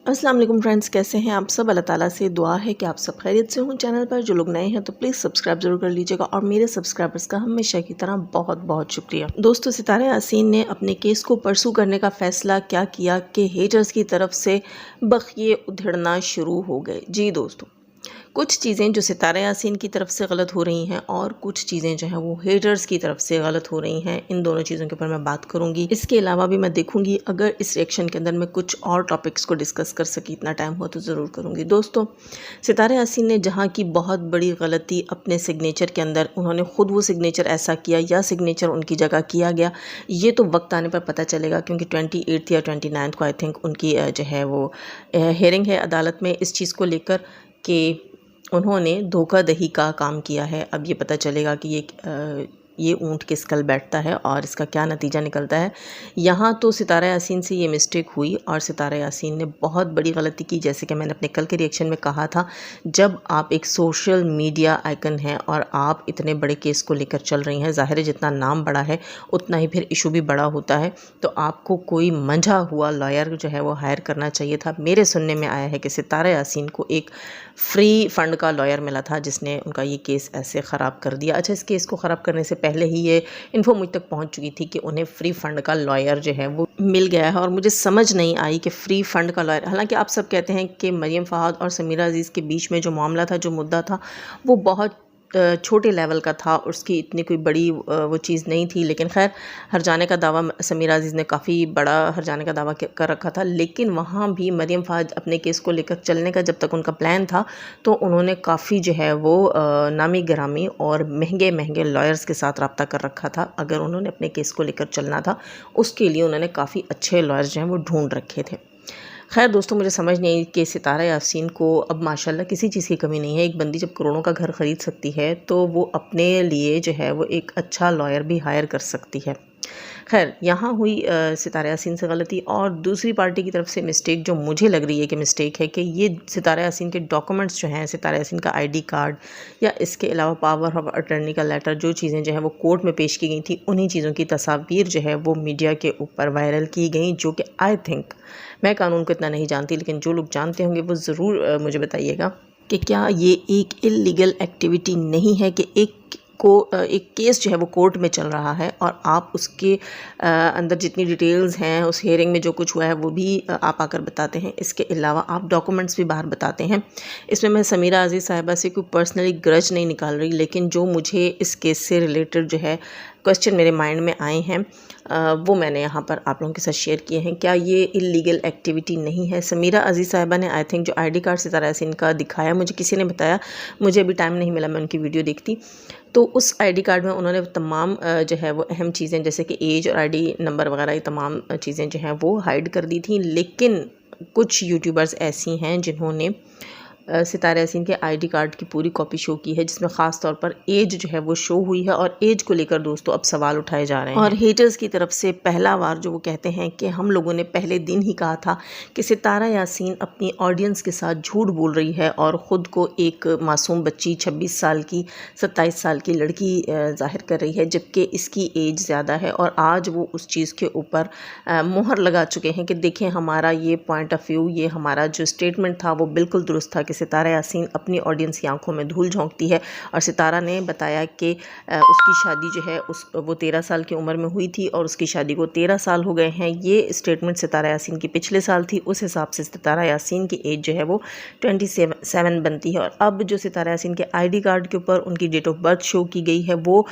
अस्सलाम वालेकुम फ्रेंड्स, कैसे हैं आप सब। अल्लाह ताला से दुआ है कि आप सब खैरियत से हों। चैनल पर जो लोग नए हैं तो प्लीज़ सब्सक्राइब ज़रूर कर लीजिएगा और मेरे सब्सक्राइबर्स का हमेशा की तरह बहुत बहुत शुक्रिया। दोस्तों, सितारा यासीन ने अपने केस को परसू करने का फ़ैसला क्या किया कि हेटर्स की तरफ से बखिए उधड़ना शुरू हो गए। जी दोस्तों, कुछ चीज़ें जो सितारा यासीन की तरफ से गलत हो रही हैं और कुछ चीज़ें जो हैं वो हेटर्स की तरफ से गलत हो रही हैं। इन दोनों चीज़ों के ऊपर मैं बात करूंगी। इसके अलावा भी मैं देखूंगी अगर इस रिएक्शन के अंदर मैं कुछ और टॉपिक्स को डिस्कस कर सकी, इतना टाइम हो तो ज़रूर करूंगी। दोस्तों, सितारा यासीन ने जहाँ की बहुत बड़ी गलती अपने सिग्नेचर के अंदर, उन्होंने ख़ुद वो सिग्नेचर ऐसा किया या सिग्नेचर उनकी जगह किया गया, ये तो वक्त आने पर पता चलेगा, क्योंकि 28 या 29 को आई थिंक उनकी जो है वो हेयरिंग है अदालत में इस चीज़ को लेकर कि उन्होंने धोखाधड़ी का काम किया है। अब ये पता चलेगा कि ये ऊँट किस कल बैठता है और इसका क्या नतीजा निकलता है। यहाँ तो सितारा यासीन से ये मिस्टेक हुई और सितारा यासीन ने बहुत बड़ी गलती की। जैसे कि मैंने अपने कल के रिएक्शन में कहा था, जब आप एक सोशल मीडिया आइकन हैं और आप इतने बड़े केस को लेकर चल रही हैं, ज़ाहिर है जितना नाम बड़ा है उतना ही फिर इशू भी बड़ा होता है, तो आपको कोई मंझा हुआ लॉयर जो है वो हायर करना चाहिए था। मेरे सुनने में आया है कि सितारा यासीन को एक फ्री फंड का लॉयर मिला था जिसने उनका ये केस ऐसे ख़राब कर दिया। अच्छा, इस केस को ख़राब करने से पहले ही ये इन्फो मुझ तक पहुंच चुकी थी कि उन्हें फ्री फंड का लॉयर जो है वो मिल गया है, और मुझे समझ नहीं आई कि फ्री फंड का लॉयर, हालांकि आप सब कहते हैं कि मरियम फ़हाद और समीरा अज़ीज़ के बीच में जो मामला था, जो मुद्दा था, वो बहुत छोटे लेवल का था, उसकी इतनी कोई बड़ी वो चीज़ नहीं थी। लेकिन खैर, हरजाने का दावा समीरा अज़ीज़ ने काफ़ी बड़ा हरजाने का दावा कर रखा था, लेकिन वहाँ भी मरियम फ़हाद अपने केस को लेकर चलने का जब तक उनका प्लान था, तो उन्होंने काफ़ी जो है वो नामी गिरामी और महंगे महंगे लॉयर्स के साथ रब्ता कर रखा था। अगर उन्होंने अपने केस को लेकर चलना था, उसके लिए उन्होंने काफ़ी अच्छे लॉयर्स जो हैं वो ढूंढ रखे थे। खैर दोस्तों, मुझे समझ नहीं आई कि सितारा यासीन को अब माशाल्लाह किसी चीज़ की कमी नहीं है। एक बंदी जब करोड़ों का घर ख़रीद सकती है तो वो अपने लिए जो है वो एक अच्छा लॉयर भी हायर कर सकती है। खैर, यहाँ हुई सितारा यासीन से गलती, और दूसरी पार्टी की तरफ से मिस्टेक जो मुझे लग रही है कि मिस्टेक है, कि ये सितारा यासीन के डॉक्यूमेंट्स जो हैं, सितारा यासीन का आईडी कार्ड या इसके अलावा पावर ऑफ अटर्नी का लेटर, जो चीज़ें जो है वो कोर्ट में पेश की गई थी, उन्हीं चीज़ों की तस्वीर जो है वो मीडिया के ऊपर वायरल की गई, जो कि आई थिंक, मैं कानून को इतना नहीं जानती, लेकिन जो लोग जानते होंगे वो ज़रूर मुझे बताइएगा कि क्या ये एक इल्लीगल एक्टिविटी नहीं है कि एक केस जो है वो कोर्ट में चल रहा है और आप उसके अंदर जितनी डिटेल्स हैं, उस हेयरिंग में जो कुछ हुआ है वो भी आप आकर बताते हैं। इसके अलावा आप डॉक्यूमेंट्स भी बाहर बताते हैं। इसमें मैं समीरा अज़ीज़ साहिबा से कोई पर्सनली ग्रज नहीं निकाल रही, लेकिन जो मुझे इस केस से रिलेटेड जो है क्वेश्चन मेरे माइंड में आए हैं, वो मैंने यहाँ पर आप लोगों के साथ शेयर किए हैं। क्या ये इल्लीगल एक्टिविटी नहीं है? समीरा अज़ीज़ साहिबा ने आई थिंक जो आईडी कार्ड सितारा यासीन का दिखाया, मुझे किसी ने बताया, मुझे अभी टाइम नहीं मिला मैं उनकी वीडियो देखती, तो उस आईडी कार्ड में उन्होंने तमाम जो है वो अहम चीज़ें जैसे कि एज और आईडी नंबर वगैरह, ये तमाम चीज़ें जो हैं वो हाइड कर दी थी। लेकिन कुछ यूट्यूबर्स ऐसी हैं जिन्होंने सितारा यासीन के आईडी कार्ड की पूरी कॉपी शो की है, जिसमें ख़ास तौर पर एज जो है वो शो हुई है, और एज को लेकर दोस्तों अब सवाल उठाए जा रहे हैं। और हेटर्स की तरफ से पहला बार जो वो कहते हैं कि हम लोगों ने पहले दिन ही कहा था कि सितारा यासीन अपनी ऑडियंस के साथ झूठ बोल रही है और ख़ुद को एक मासूम बच्ची 26 साल की 27 साल की लड़की जाहिर कर रही है, जबकि इसकी एज ज़्यादा है। और आज वो उस चीज़ के ऊपर मोहर लगा चुके हैं कि देखें, हमारा ये पॉइंट ऑफ व्यू, ये हमारा जो स्टेटमेंट था वो बिल्कुल दुरुस्त था कि सितारा यासीन अपनी ऑडियंस की आंखों में धूल झोंकती है। और सितारा ने बताया कि उसकी शादी जो है वो 13 साल की उम्र में हुई थी और उसकी शादी को 13 साल हो गए हैं। ये स्टेटमेंट सितारा यासीन की पिछले साल थी। उस हिसाब से सितारा यासीन की एज जो है वो 27 बनती है। और अब जो सितारा यासीन के आईडी कार्ड के ऊपर उनकी डेट ऑफ बर्थ शो की गई है, वो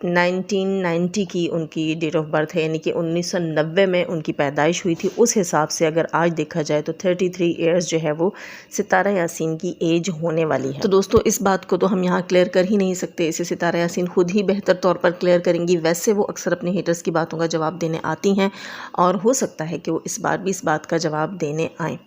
1990 की उनकी डेट ऑफ बर्थ है, यानी कि 1990 में उनकी पैदाइश हुई थी। उस हिसाब से अगर आज देखा जाए तो 33 ईयर्स जो है वो सितारा यासीन की एज होने वाली है। तो दोस्तों, इस बात को तो हम यहाँ क्लियर कर ही नहीं सकते, इसे सितारा यासीन खुद ही बेहतर तौर पर क्लियर करेंगी। वैसे वो अक्सर अपने हेटर्स की बातों का जवाब देने आती हैं और हो सकता है कि वो इस बार भी इस बात का जवाब देने आएँ।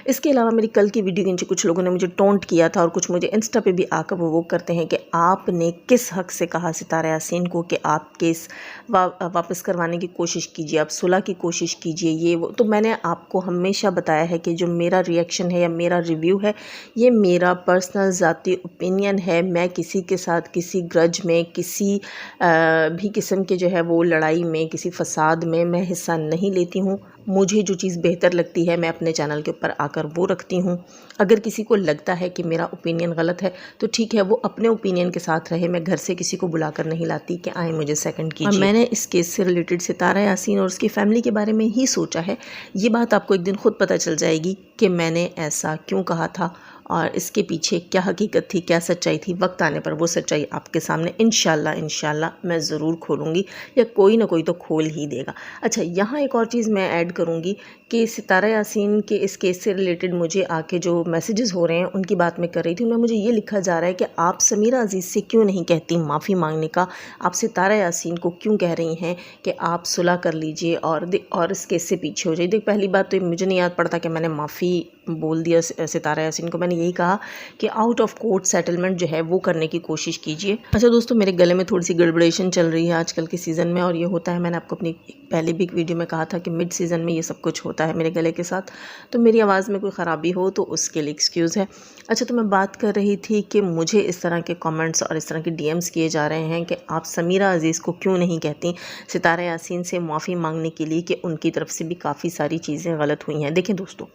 इसके अलावा मेरी कल की वीडियो के नीचे कुछ लोगों ने मुझे टोंट किया था और कुछ मुझे इंस्टा पे भी आकर वो करते हैं कि आपने किस हक से कहा सितारा यासीन को कि आप केस वापस करवाने की कोशिश कीजिए, आप सुलह की कोशिश कीजिए, ये वो। तो मैंने आपको हमेशा बताया है कि जो मेरा रिएक्शन है या मेरा रिव्यू है, ये मेरा पर्सनल ज़ाती ओपिनियन है। मैं किसी के साथ किसी ग्रज में, किसी भी किस्म के जो है वो लड़ाई में, किसी फसाद में मैं हिस्सा नहीं लेती हूँ। मुझे जो चीज़ बेहतर लगती है मैं अपने चैनल के ऊपर आकर वो रखती हूँ। अगर किसी को लगता है कि मेरा ओपिनियन गलत है तो ठीक है, वो अपने ओपिनियन के साथ रहे। मैं घर से किसी को बुलाकर नहीं लाती कि आए मुझे सेकंड कीजिए। और मैंने इस केस से रिलेटेड सितारा यासीन और उसकी फैमिली के बारे में ही सोचा है। ये बात आपको एक दिन खुद पता चल जाएगी कि मैंने ऐसा क्यों कहा था और इसके पीछे क्या हकीकत थी, क्या सच्चाई थी। वक्त आने पर वो सच्चाई आपके सामने इंशाल्लाह मैं ज़रूर खोलूँगी, या कोई ना कोई तो खोल ही देगा। अच्छा, यहाँ एक और चीज़ मैं ऐड करूँगी कि सितारा यासीन के इस केस से रिलेटेड मुझे आके जो मैसेजेस हो रहे हैं उनकी बात मैं कर रही थी। उनमें मुझे ये लिखा जा रहा है कि आप समीरा अज़ीज़ से क्यों नहीं कहती माफ़ी मांगने का, आप सितारा यासीन को क्यों कह रही हैं कि आप सुलह कर लीजिए और इस केस से पीछे हो जाइए। देख, पहली बात तो मुझे नहीं याद पड़ता कि मैंने माफ़ी बोल दिया सितारा यासीन को। मैंने यही कहा कि आउट ऑफ कोर्ट सेटलमेंट जो है वो करने की कोशिश कीजिए। अच्छा दोस्तों, मेरे गले में थोड़ी सी गड़बड़ेशन चल रही है आजकल के सीज़न में, और ये होता है, मैंने आपको अपनी पहले भी एक वीडियो में कहा था कि मिड सीज़न में ये सब कुछ होता है मेरे गले के साथ। तो मेरी आवाज़ में कोई ख़राबी हो तो उसके लिए एक्सक्यूज़ है। अच्छा, तो मैं बात कर रही थी कि मुझे इस तरह के कमेंट्स और इस तरह के डीएम्स किए जा रहे हैं कि आप समीरा अज़ीज़ को क्यों नहीं कहती सितारा यासीन से माफ़ी मांगने के लिए, कि उनकी तरफ से भी काफ़ी सारी चीज़ें गलत हुई हैं। देखें दोस्तों,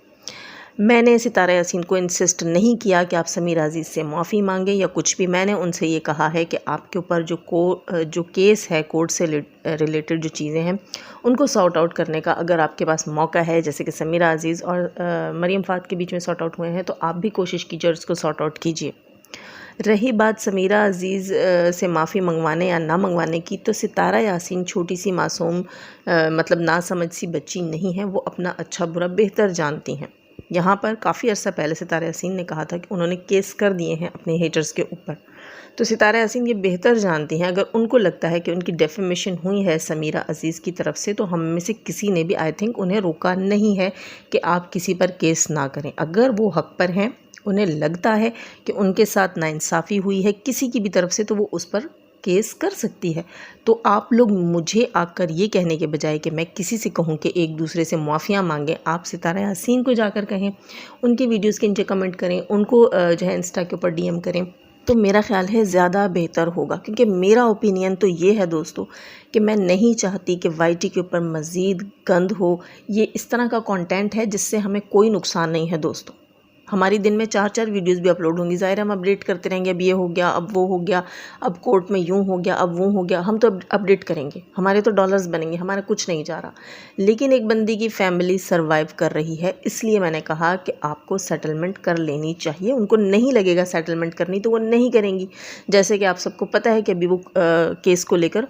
मैंने सितारा यासीन को इंसिस्ट नहीं किया कि आप समीरा अज़ीज़ से माफ़ी मांगें या कुछ भी। मैंने उनसे ये कहा है कि आपके ऊपर जो केस है, कोर्ट से रिलेटेड जो चीज़ें हैं उनको सॉर्ट आउट करने का अगर आपके पास मौका है, जैसे कि समीरा अज़ीज़ और मरीम फ़ात के बीच में सॉर्ट आउट हुए हैं, तो आप भी कोशिश कीजिए और उसको सॉर्ट आउट कीजिए। रही बात समीरा अज़ीज़ से माफ़ी मंगवाने या ना मंगवाने की, तो सितारा यासीन छोटी सी मासूम मतलब नासमझ सी बच्ची नहीं है। वो अपना अच्छा बुरा बेहतर जानती हैं। यहाँ पर काफ़ी अर्सा पहले सितारा यासीन ने कहा था कि उन्होंने केस कर दिए हैं अपने हेटर्स के ऊपर। तो सितारा यासीन ये बेहतर जानती हैं। अगर उनको लगता है कि उनकी डेफेमेशन हुई है समीरा अज़ीज़ की तरफ से, तो हम में से किसी ने भी आई थिंक उन्हें रोका नहीं है कि आप किसी पर केस ना करें। अगर वो हक़ पर हैं, उन्हें लगता है कि उनके साथ नाइंसाफ़ी हुई है किसी की भी तरफ से, तो वो उस पर केस कर सकती है। तो आप लोग मुझे आकर ये कहने के बजाय कि मैं किसी से कहूँ कि एक दूसरे से माफ़ियाँ मांगें, आप सितारा यासीन को जाकर कहें, उनकी वीडियोस के नीचे कमेंट करें, उनको जो है इंस्टा के ऊपर डीएम करें, तो मेरा ख़्याल है ज़्यादा बेहतर होगा। क्योंकि मेरा ओपिनियन तो ये है दोस्तों कि मैं नहीं चाहती कि वाईटी के ऊपर मज़ीद गंद हो। ये इस तरह का कंटेंट है जिससे हमें कोई नुकसान नहीं है दोस्तों। हमारी दिन में 4-4 वीडियोस भी अपलोड होंगी, ज़ाहिर हम अपडेट करते रहेंगे, अब ये हो गया, अब वो हो गया, अब कोर्ट में यूँ हो गया, अब वो हो गया। हम तो अपडेट करेंगे, हमारे तो डॉलर्स बनेंगे, हमारा कुछ नहीं जा रहा। लेकिन एक बंदी की फैमिली सर्वाइव कर रही है, इसलिए मैंने कहा कि आपको सेटलमेंट कर लेनी चाहिए। उनको नहीं लगेगा सेटलमेंट करनी तो वो नहीं करेंगी, जैसे कि आप सबको पता है कि अभी वो केस को लेकर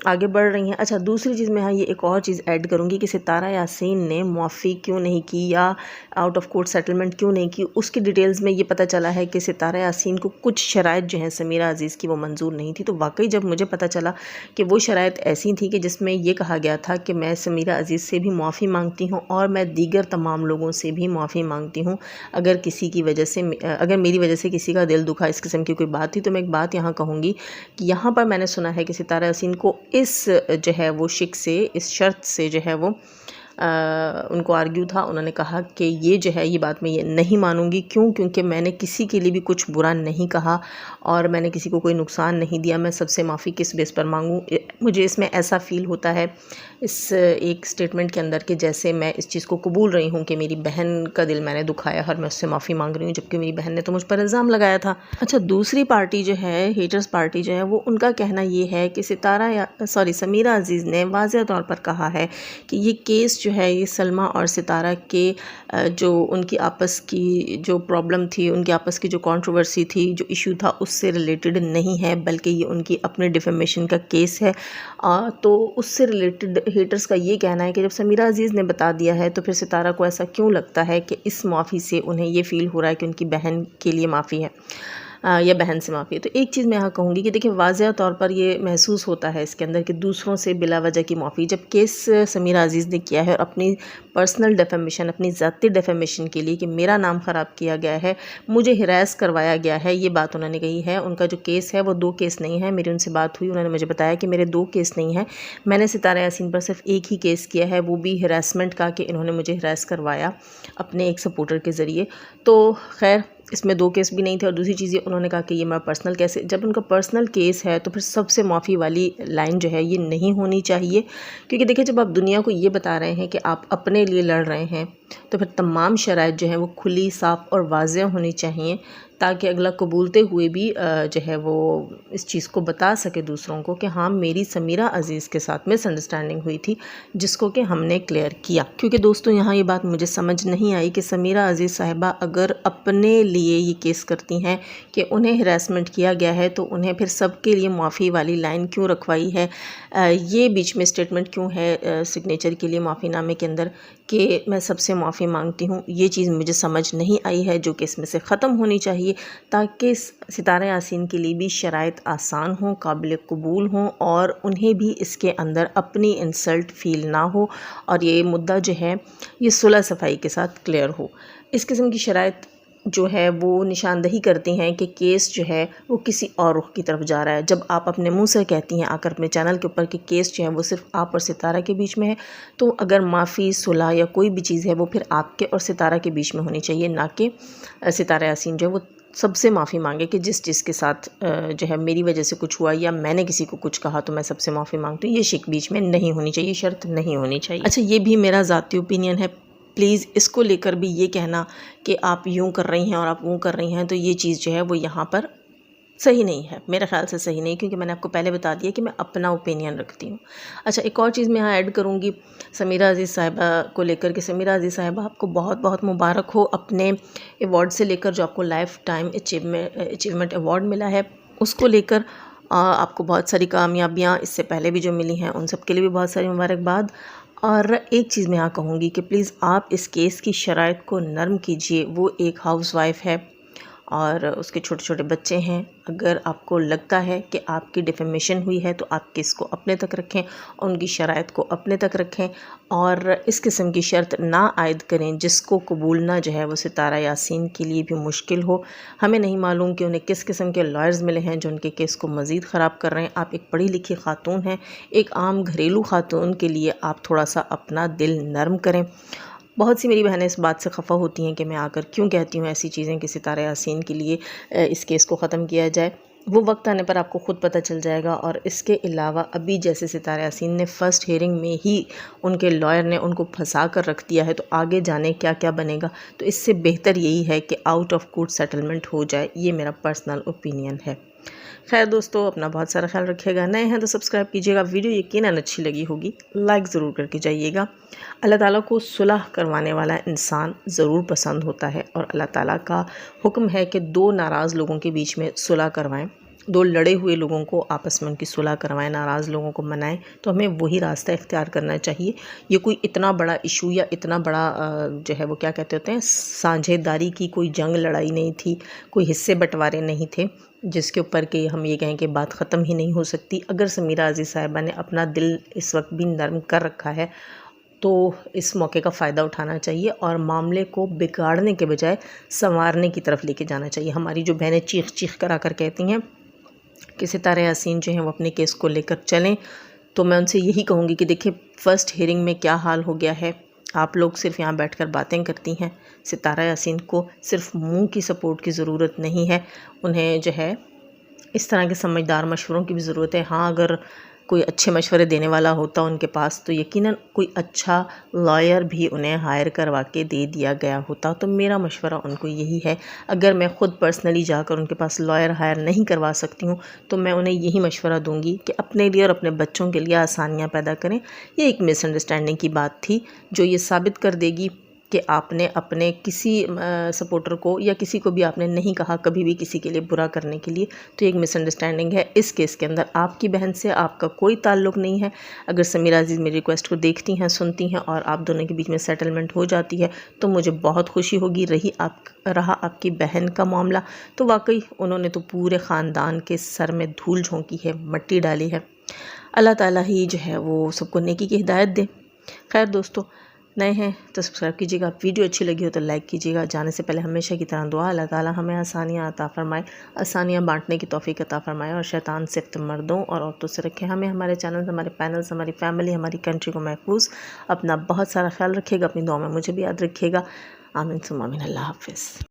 आगे बढ़ रही हैं। अच्छा, दूसरी चीज़ मैं यहाँ ये एक और चीज़ ऐड करूँगी कि सितारा यासीन ने मुआफ़ी क्यों नहीं की या आउट ऑफ कोर्ट सेटलमेंट क्यों नहीं की, उसकी डिटेल्स में ये पता चला है कि सितारा यासीन को कुछ शराइत जो हैं समीरा अज़ीज़ की वो मंजूर नहीं थी। तो वाकई जब मुझे पता चला कि वो शराइत ऐसी थी कि जिसमें ये कहा गया था कि मैं समीरा अज़ीज़ से भी मुआफ़ी मांगती हूँ और मैं दीगर तमाम लोगों से भी मुआफ़ी मांगती हूँ अगर किसी की वजह से, अगर मेरी वजह से किसी का दिल दुखा, इस किस्म की कोई बात थी। तो मैं एक बात यहाँ कहूँगी कि यहाँ पर मैंने सुना है कि सितारा यासीन को इस जो है वो शिक से, इस शर्त से जो है वो उनको आर्ग्यू था। उन्होंने कहा कि ये जो है ये बात मैं ये नहीं मानूंगी। क्यों? क्योंकि मैंने किसी के लिए भी कुछ बुरा नहीं कहा और मैंने किसी को कोई नुकसान नहीं दिया। मैं सबसे माफ़ी किस बेस पर मांगूं? मुझे इसमें ऐसा फ़ील होता है इस एक स्टेटमेंट के अंदर कि जैसे मैं इस चीज़ को कबूल रही हूँ कि मेरी बहन का दिल मैंने दुखाया और मैं उससे माफ़ी मांग रही हूँ, जबकि मेरी बहन ने तो मुझ पर इल्ज़ाम लगाया था। अच्छा, दूसरी पार्टी जो है, हेटर्स पार्टी जो है, वो उनका कहना ये है कि समीरा अज़ीज़ ने वाज़ेह तौर पर कहा है कि ये केस जो है ये सलमा और सितारा के जो उनकी आपस की जो प्रॉब्लम थी, उनकी आपस की जो कंट्रोवर्सी थी, जो इशू था, उससे रिलेटेड नहीं है, बल्कि ये उनकी अपने डिफेमेशन का केस है। तो उससे रिलेटेड हेटर्स का ये कहना है कि जब समीरा अज़ीज़ ने बता दिया है तो फिर सितारा को ऐसा क्यों लगता है कि इस माफ़ी से उन्हें ये फ़ील हो रहा है कि उनकी बहन के लिए माफ़ी है या बहन से माफ़ी है। तो एक चीज़ मैं यहाँ कहूँगी कि देखिए, वाज़ेह तौर पर ये महसूस होता है इसके अंदर कि दूसरों से बिला वजह की माफ़ी, जब केस समीरा अज़ीज़ ने किया है और अपनी पर्सनल डेफेमेशन, अपनी ज़ाती डेफेमेशन के लिए कि मेरा नाम ख़राब किया गया है, मुझे हिरास करवाया गया है, ये बात उन्होंने कही है। उनका जो केस है वो 2 केस नहीं है। मेरी उनसे बात हुई, उन्होंने मुझे बताया कि मेरे 2 केस नहीं हैं, मैंने सितारा यासीन पर सिर्फ एक ही केस किया है, वो भी हिरासमेंट का, कि इन्होंने मुझे हिरास करवाया अपने एक सपोर्टर के ज़रिए। तो खैर, इसमें 2 केस भी नहीं थे और दूसरी चीज़ ये उन्होंने कहा कि ये मेरा पर्सनल केस है। जब उनका पर्सनल केस है तो फिर सबसे माफ़ी वाली लाइन जो है ये नहीं होनी चाहिए, क्योंकि देखिए जब आप दुनिया को ये बता रहे हैं कि आप अपने लिए लड़ रहे हैं तो फिर तमाम शराइत जो हैं वो खुली, साफ़ और वाज़ेह होनी चाहिए, ताकि अगला कबूलते हुए भी जो है वो इस चीज़ को बता सके दूसरों को कि हाँ मेरी समीरा अज़ीज़ के साथ मिसअंडरस्टैंडिंग हुई थी, जिसको कि हमने क्लियर किया। क्योंकि दोस्तों यहाँ ये बात मुझे समझ नहीं आई कि समीरा अज़ीज़ साहिबा अगर अपने लिए ये केस करती हैं कि उन्हें हरासमेंट किया गया है तो उन्हें फिर सबके लिए माफ़ी वाली लाइन क्यों रखवाई है, ये बीच में स्टेटमेंट क्यों है सिग्नेचर के लिए माफ़ीनामे के अंदर कि मैं सबसे माफ़ी मांगती हूँ, ये चीज़ मुझे समझ नहीं आई है, जो कि इसमें से ख़त्म होनी चाहिए ताकि सितारा यासीन के लिए भी शराइत आसान हो, काबिल कबूल हों और उन्हें भी इसके अंदर अपनी इंसल्ट फ़ील ना हो और ये मुद्दा जो है ये सुलह सफाई के साथ क्लियर हो। इस किस्म की शराइत जो है वो निशानदही करती हैं कि केस जो है वो किसी और रुख की तरफ जा रहा है। जब आप अपने मुंह से कहती हैं आकर अपने चैनल के ऊपर कि केस जो है वो सिर्फ आप और सितारा के बीच में है, तो अगर माफ़ी, सुलह या कोई भी चीज़ है वो फिर आपके और सितारा के बीच में होनी चाहिए, ना कि सितारा यासीन जो है वो सबसे माफ़ी मांगे कि जिस चीज़ के साथ जो है मेरी वजह से कुछ हुआ या मैंने किसी को कुछ कहा तो मैं सबसे माफ़ी मांगती हूँ। ये शिक बीच में नहीं होनी चाहिए, शर्त नहीं होनी चाहिए। अच्छा, ये भी मेरा ज़ाती ओपिनियन है, प्लीज़ इसको लेकर भी ये कहना कि आप यूँ कर रही हैं और आप वो कर रही हैं, तो ये चीज़ जो है वो यहाँ पर सही नहीं है, मेरे ख़्याल से सही नहीं, क्योंकि मैंने आपको पहले बता दिया कि मैं अपना ओपिनियन रखती हूँ। अच्छा, एक और चीज़ मैं यहाँ ऐड करूँगी समीरा अज़ीज़ साहिबा को लेकर कि समीरा अज़ीज़ साहिबा आपको बहुत बहुत मुबारक हो अपने अवार्ड से लेकर, जो आपको लाइफ टाइम अचीवमेंट अवार्ड मिला है उसको लेकर। आपको बहुत सारी कामयाबियाँ इससे पहले भी जो मिली हैं उन सब के लिए भी बहुत सारी मुबारकबाद। और एक चीज़ मैं यहाँ कहूँगी कि प्लीज़ आप इस केस की शराइत को नरम कीजिए। वो एक हाउसवाइफ है और उसके छोटे छोटे बच्चे हैं। अगर आपको लगता है कि आपकी डिफेमेशन हुई है तो आप केस को अपने तक रखें और उनकी शराइत को अपने तक रखें और इस किस्म की शर्त ना आयद करें जिसको कबूलना जो है वो सितारा यासीन के लिए भी मुश्किल हो। हमें नहीं मालूम कि उन्हें किस किस्म के लॉयर्स मिले हैं जो उनके केस को मज़ीद ख़राब कर रहे हैं। आप एक पढ़ी लिखी खातून हैं, एक आम घरेलू खातून के लिए आप थोड़ा सा अपना दिल नरम करें। बहुत सी मेरी बहनें इस बात से ख़फ़ा होती हैं कि मैं आकर क्यों कहती हूँ ऐसी चीज़ें कि सितारा यासीन के लिए इस केस को ख़त्म किया जाए। वो वक्त आने पर आपको ख़ुद पता चल जाएगा। और इसके अलावा अभी जैसे सितारा यासीन ने फ़र्स्ट हियरिंग में ही उनके लॉयर ने उनको फंसा कर रख दिया है, तो आगे जाने क्या क्या बनेगा। तो इससे बेहतर यही है कि आउट ऑफ कोर्ट सेटलमेंट हो जाए। ये मेरा पर्सनल ओपिनियन है। खैर दोस्तों, अपना बहुत सारा ख्याल रखिएगा। नए हैं तो सब्सक्राइब कीजिएगा। वीडियो यकीनन अच्छी लगी होगी, लाइक ज़रूर करके जाइएगा। अल्लाह ताला को सुलह करवाने वाला इंसान ज़रूर पसंद होता है और अल्लाह ताला का हुक्म है कि 2 नाराज़ लोगों के बीच में सुलह करवाएं, 2 लड़े हुए लोगों को आपस में उनकी सुलह करवाएं, नाराज़ लोगों को मनाएं। तो हमें वही रास्ता इख्तियार करना चाहिए। ये कोई इतना बड़ा इशू या इतना बड़ा जो है वो क्या कहते होते हैं साझेदारी की कोई जंग लड़ाई नहीं थी, कोई हिस्से बंटवारे नहीं थे जिसके ऊपर कि हम ये कहें कि बात ख़त्म ही नहीं हो सकती। अगर समीरा अज़ीज़ साहिबा ने अपना दिल इस वक्त भी नरम कर रखा है तो इस मौके का फ़ायदा उठाना चाहिए और मामले को बिगाड़ने के बजाय संवारने की तरफ लेके जाना चाहिए। हमारी जो बहनें चीख चीख कर आकर कहती हैं कि सितारा यासीन जो हैं वो अपने केस को लेकर चलें, तो मैं उनसे यही कहूँगी कि देखिए फ़र्स्ट हियरिंग में क्या हाल हो गया है। आप लोग सिर्फ यहाँ बैठकर बातें करती हैं। सितारा यासीन को सिर्फ मुंह की सपोर्ट की ज़रूरत नहीं है, उन्हें जो है इस तरह के समझदार मशवरों की भी ज़रूरत है। हाँ, अगर कोई अच्छे मशवरे देने वाला होता उनके पास तो यकीनन कोई अच्छा लॉयर भी उन्हें हायर करवा के दे दिया गया होता। तो मेरा मशवरा उनको यही है, अगर मैं ख़ुद पर्सनली जाकर उनके पास लॉयर हायर नहीं करवा सकती हूँ तो मैं उन्हें यही मशवरा दूंगी कि अपने लिए और अपने बच्चों के लिए आसानियाँ पैदा करें। ये एक मिसअंडरस्टैंडिंग की बात थी जो ये साबित कर देगी कि आपने अपने किसी सपोर्टर को या किसी को भी आपने नहीं कहा कभी भी किसी के लिए बुरा करने के लिए। तो एक मिसअंडरस्टैंडिंग है। इस केस के अंदर आपकी बहन से आपका कोई ताल्लुक़ नहीं है। अगर समीरा अज़ीज़ मेरी रिक्वेस्ट को देखती हैं, सुनती हैं और आप दोनों के बीच में सेटलमेंट हो जाती है तो मुझे बहुत खुशी होगी। रहा आपकी बहन का मामला तो वाकई उन्होंने तो पूरे ख़ानदान के सर में धूल झोंकी है, मट्टी डाली है। अल्लाह ताला ही जो है वो सबको नेकी की हिदायत दे। खैर दोस्तों, नए हैं तो सब्सक्राइब कीजिएगा। वीडियो अच्छी लगी हो तो लाइक कीजिएगा। जाने से पहले हमेशा की तरह दुआ, अल्लाह ताला हमें आसानियाँ अता फ़रमाए, आसानियाँ बांटने की तौफ़ीक अता फ़रमाए और शैतान सिफ्त मर्दों और औरतों से रखें। हमें हमारे चैनल, हमारे पैनल्स, हमारी फैमिली, हमारी कंट्री को महफूज। अपना बहुत सारा ख्याल रखिएगा। अपनी दुआ में मुझे भी याद रखिएगा। आमीन सुम्मा आमीन। अल्लाह हाफ़िज़।